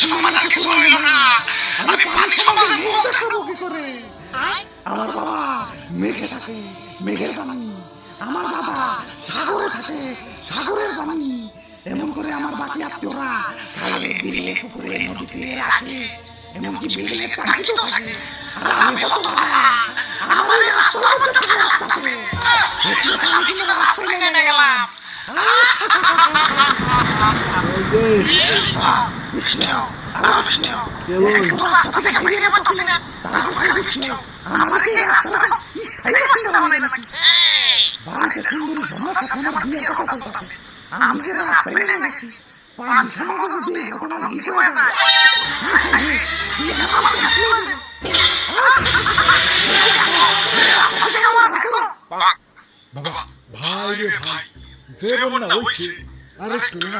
সম্মান আর কিছু হইল না। আমি পানি সমাজে মুখ দেখাবো কি করে? আমার বাবা মেঘে থাকে, মেঘের পানি। আমার দাদা সাগরে থাকে, সাগরের পানি। এমন করে আমার বাকি আত্মীয়রা খালে, বিলে, পুকুরে, নদীতে রাখে। এমনকি বিল্ডিং এর টাঙ্কিতেও থাকে। আর আমি হতভাগা, আমার এই রাস্তার মধ্যে থাকে রাস্তাতে। আমি কিনা রাস্তায় নেমে গেলাম। বাবা ভাই রে ভাই, যে বন্যা হয়েছে আর একটু না